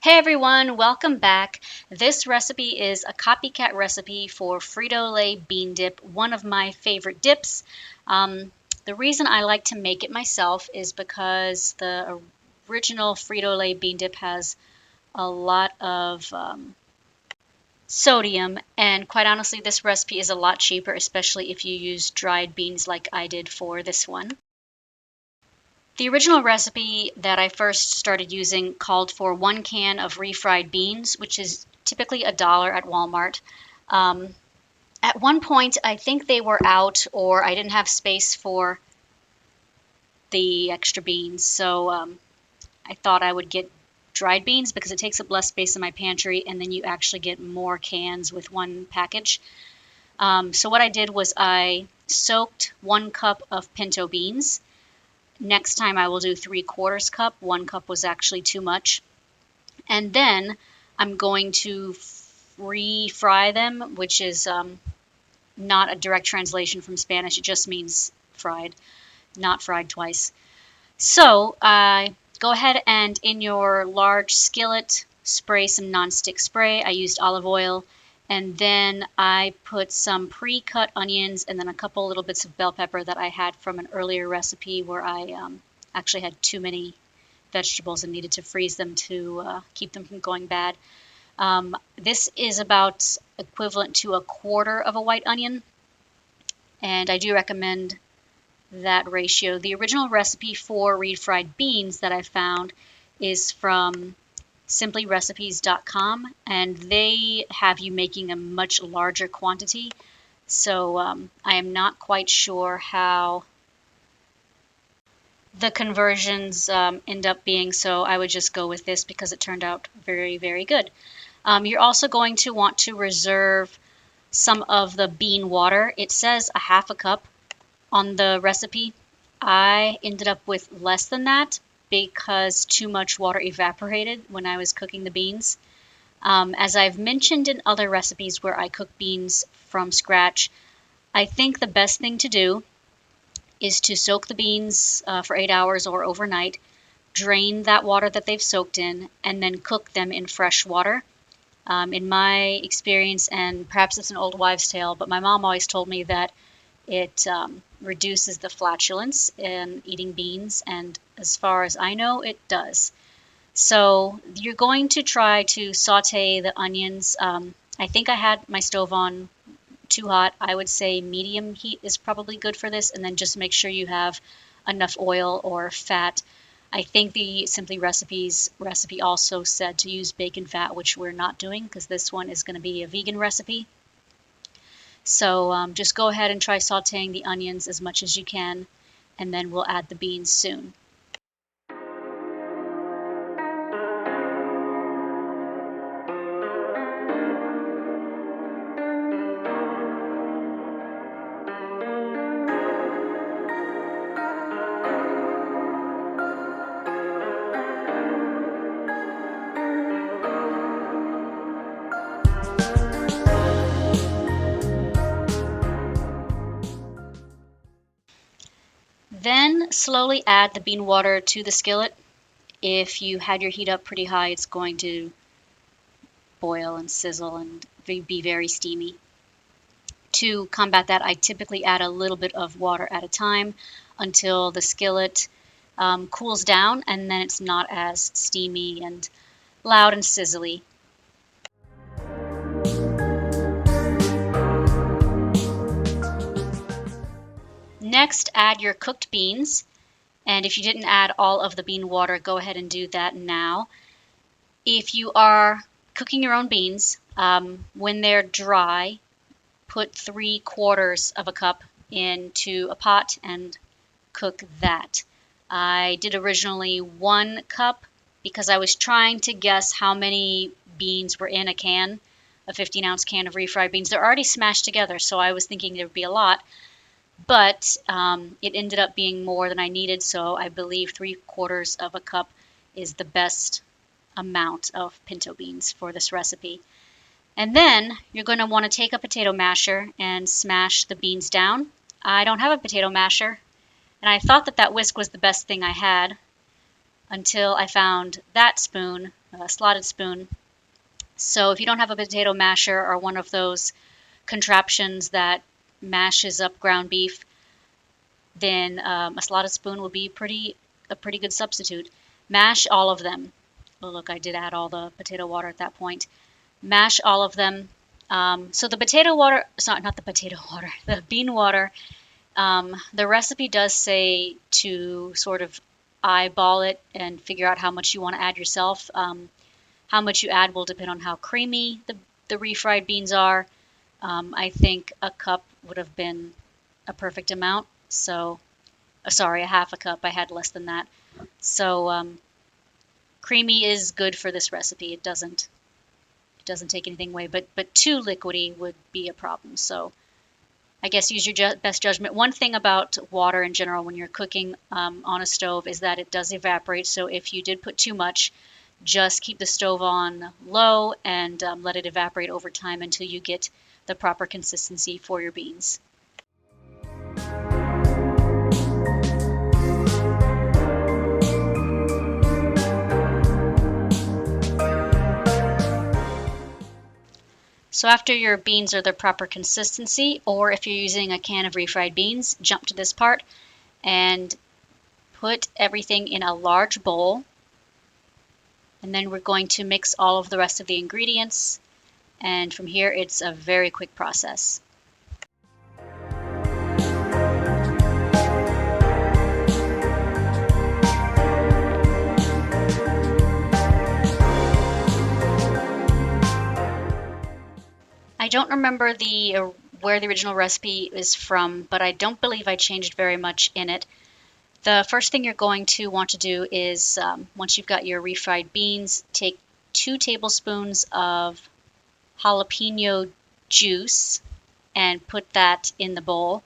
Hey everyone, welcome back. This recipe is a copycat recipe for Frito-Lay bean dip, one of my favorite dips. The reason I like to make it myself is because the original Frito-Lay bean dip has a lot of sodium, and quite honestly, this recipe is a lot cheaper, especially if you use dried beans like I did for this one. The original recipe that I first started using called for 1 can of refried beans, which is typically $1 at Walmart. Um, at one point, I think they were out, or I didn't have space for the extra beans, so I thought I would get dried beans because it takes up less space in my pantry, and then you actually get more cans with one package. So what I did was I soaked 1 cup of pinto beans. Next time I will do 3/4 cup. 1 cup was actually too much. And then I'm going to refry them, which is not a direct translation from Spanish. It just means fried, not fried twice. So go ahead and in your large skillet, spray some nonstick spray. I used olive oil. And then I put some pre-cut onions and then a couple little bits of bell pepper that I had from an earlier recipe where I actually had too many vegetables and needed to freeze them to keep them from going bad. This is about equivalent to 1/4 of a white onion, and I do recommend that ratio. The original recipe for refried beans that I found is from simplyrecipes.com, and they have you making a much larger quantity. So I am not quite sure how the conversions end up being, so I would just go with this because it turned out very, very good. You're also going to want to reserve some of the bean water. It says 1/2 cup on the recipe. I ended up with less than that because too much water evaporated when I was cooking the beans. As I've mentioned in other recipes where I cook beans from scratch, I think the best thing to do is to soak the beans for 8 hours or overnight, drain that water that they've soaked in, and then cook them in fresh water. In my experience, and perhaps it's an old wives' tale, but my mom always told me that it reduces the flatulence in eating beans, and as far as I know, it does. So you're going to try to saute the onions. I think I had my stove on too hot. I would say medium heat is probably good for this, and then just make sure you have enough oil or fat. I think the Simply Recipes recipe also said to use bacon fat, which we're not doing because this one is going to be a vegan recipe. So just go ahead and try sauteing the onions as much as you can, and then we'll add the beans soon. Then slowly add the bean water to the skillet. If you had your heat up pretty high, it's going to boil and sizzle and be very steamy. To combat that, I typically add a little bit of water at a time until the skillet cools down, and then it's not as steamy and loud and sizzly. Next, add your cooked beans. And if you didn't add all of the bean water, go ahead and do that now. If you are cooking your own beans, when they're dry, put 3/4 of a cup into a pot and cook that. I did originally 1 cup because I was trying to guess how many beans were in a can, a 15-ounce can of refried beans. They're already smashed together, so I was thinking there would be a lot. But it ended up being more than I needed, so I believe 3/4 of a cup is the best amount of pinto beans for this recipe. And then you're going to want to take a potato masher and smash the beans down. I don't have a potato masher, and I thought that whisk was the best thing I had until I found that spoon, slotted spoon. So if you don't have a potato masher or one of those contraptions that mashes up ground beef, then a slotted spoon will be a pretty good substitute. Mash all of them. Oh, look, I did add all the potato water at that point. Mash all of them. So the potato water, sorry, not the potato water, the bean water, the recipe does say to sort of eyeball it and figure out how much you want to add yourself. How much you add will depend on how creamy the refried beans are. I think a cup would have been a perfect amount. So, sorry, a half a cup. I had less than that. So, creamy is good for this recipe. It doesn't take anything away, but too liquidy would be a problem. So, I guess use your best judgment. One thing about water in general when you're cooking on a stove is that it does evaporate. So if you did put too much, just keep the stove on low and let it evaporate over time until you get the proper consistency for your beans. So after your beans are the proper consistency, or if you're using a can of refried beans, jump to this part and put everything in a large bowl. And then we're going to mix all of the rest of the ingredients. And from here, it's a very quick process. I don't remember where the original recipe is from, but I don't believe I changed very much in it. The first thing you're going to want to do is, once you've got your refried beans, take 2 tablespoons of jalapeno juice and put that in the bowl.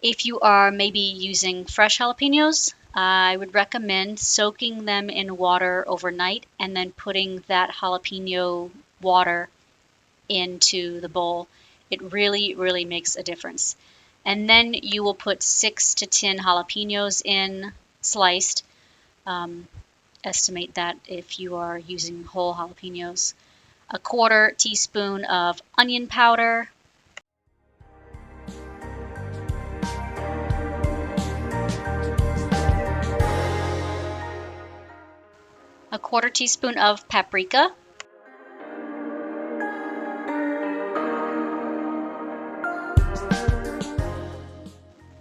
If you are maybe using fresh jalapenos, I would recommend soaking them in water overnight and then putting that jalapeno water into the bowl. It really, really makes a difference. And then you will put 6 to 10 jalapenos in, sliced. Estimate that if you are using whole jalapenos. A 1/4 teaspoon of onion powder. A 1/4 teaspoon of paprika.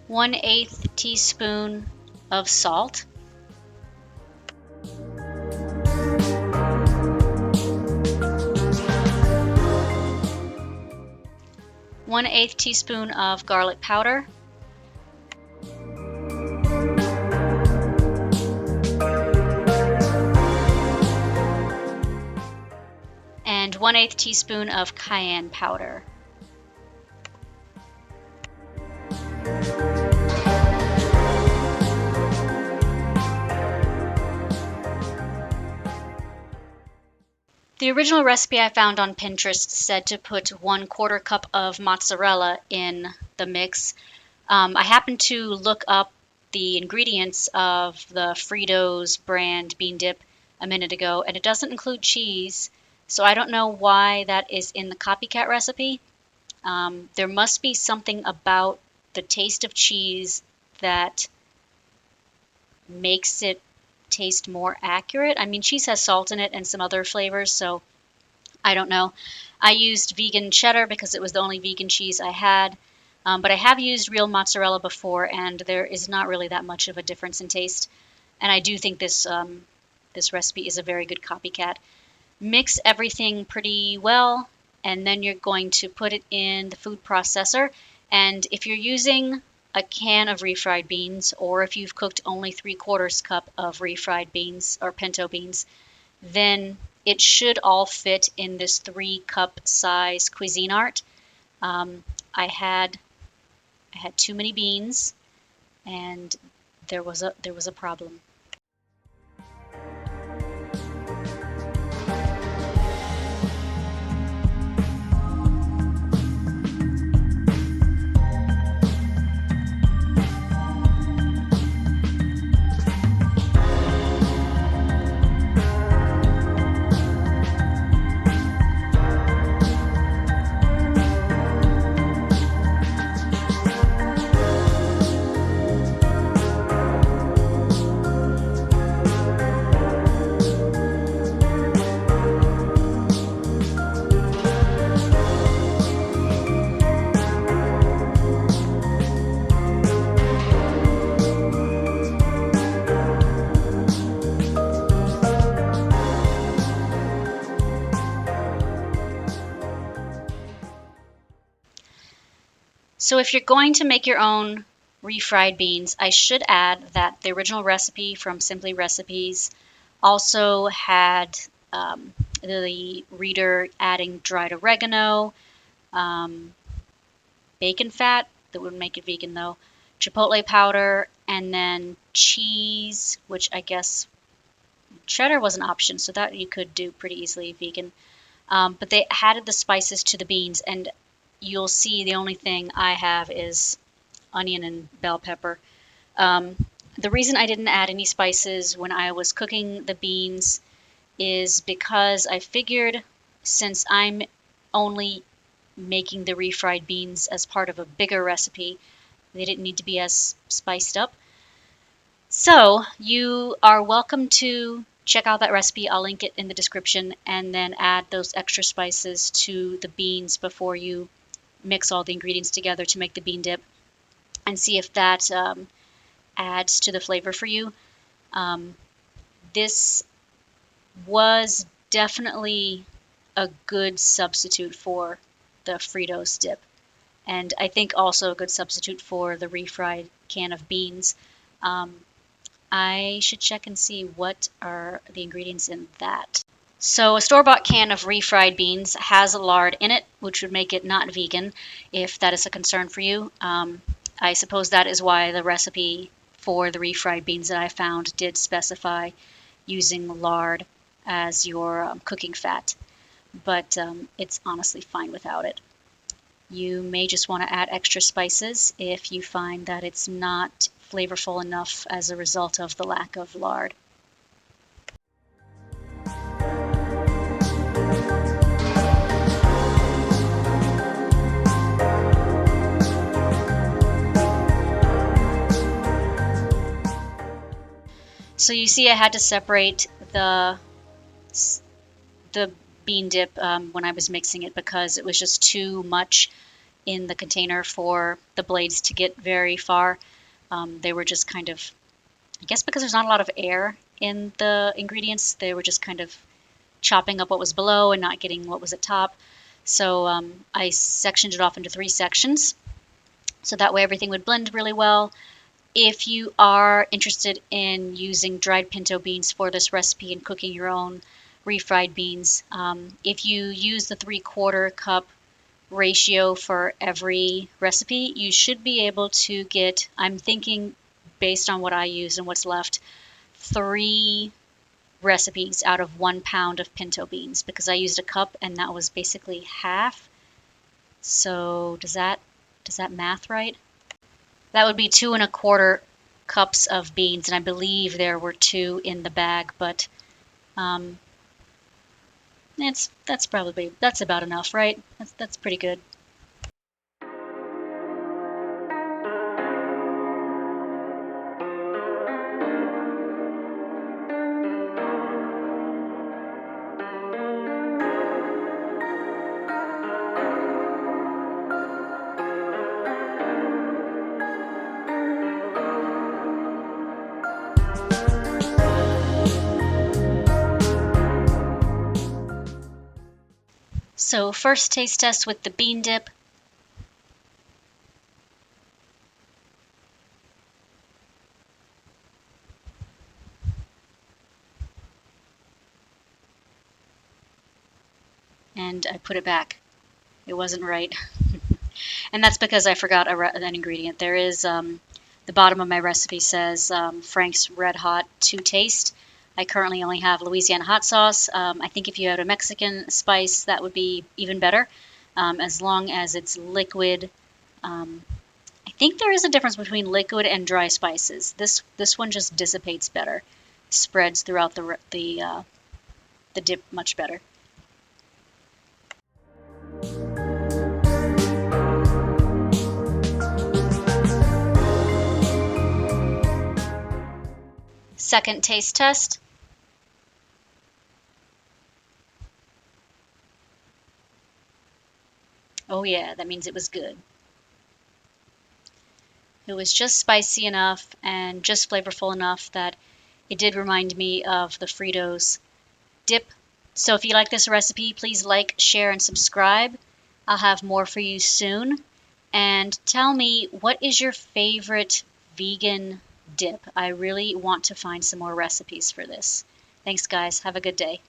1/8 teaspoon of salt. 1/8 teaspoon of garlic powder. And 1/8 teaspoon of cayenne powder. The original recipe I found on Pinterest said to put 1/4 cup of mozzarella in the mix. I happened to look up the ingredients of the Frito's brand bean dip a minute ago, and it doesn't include cheese, so I don't know why that is in the Copycat recipe. There must be something about the taste of cheese that makes it taste more accurate. I mean, cheese has salt in it and some other flavors, so I don't know. I used vegan cheddar because it was the only vegan cheese I had, but I have used real mozzarella before, and there is not really that much of a difference in taste. And I do think this recipe is a very good copycat. Mix everything pretty well, and then you're going to put it in the food processor. And if you're using a can of refried beans, or if you've cooked only 3/4 cup of refried beans or pinto beans, then it should all fit in this 3-cup size Cuisinart. I had too many beans, and there was a problem. So if you're going to make your own refried beans, I should add that the original recipe from Simply Recipes also had the reader adding dried oregano, um, bacon fat, that wouldn't make it vegan though, chipotle powder, and then cheese, which I guess cheddar was an option, so that you could do pretty easily vegan. But they added the spices to the beans, and you'll see the only thing I have is onion and bell pepper. Um, the reason I didn't add any spices when I was cooking the beans is because I figured, since I'm only making the refried beans as part of a bigger recipe, they didn't need to be as spiced up. So you are welcome to check out that recipe. I'll link it in the description, and then add those extra spices to the beans before you mix all the ingredients together to make the bean dip, and see if that adds to the flavor for you. This was definitely a good substitute for the Fritos dip, and I think also a good substitute for the refried can of beans. I should check and see what are the ingredients in that. So a store-bought can of refried beans has lard in it, which would make it not vegan if that is a concern for you. I suppose that is why the recipe for the refried beans that I found did specify using lard as your cooking fat, but it's honestly fine without it. You may just want to add extra spices if you find that it's not flavorful enough as a result of the lack of lard. So you see I had to separate the bean dip when I was mixing it, because it was just too much in the container for the blades to get very far. They were just kind of, I guess because there's not a lot of air in the ingredients, they were just kind of chopping up what was below and not getting what was at top. So I sectioned it off into 3 sections, so that way everything would blend really well. If you are interested in using dried pinto beans for this recipe and cooking your own refried beans, if you use the 3/4 cup ratio for every recipe, you should be able to get, I'm thinking based on what I use and what's left, 3 recipes out of 1 pound of pinto beans, because I used a cup and that was basically half. So does that math right? That would be 2 1/4 cups of beans, and I believe there were 2 in the bag, but that's about enough, right? That's pretty good. So first taste test with the bean dip. And I put it back. It wasn't right. And that's because I forgot an ingredient. There is, the bottom of my recipe says Frank's Red Hot to taste. I currently only have Louisiana hot sauce. I think if you had a Mexican spice, that would be even better, as long as it's liquid. I think there is a difference between liquid and dry spices. This one just dissipates better, spreads throughout the dip much better. Second taste test. Oh yeah, that means it was good. It was just spicy enough and just flavorful enough that it did remind me of the Fritos dip. So if you like this recipe, please like, share, and subscribe. I'll have more for you soon. and tell me, what is your favorite vegan dip? I really want to find some more recipes for this. Thanks, guys. Have a good day.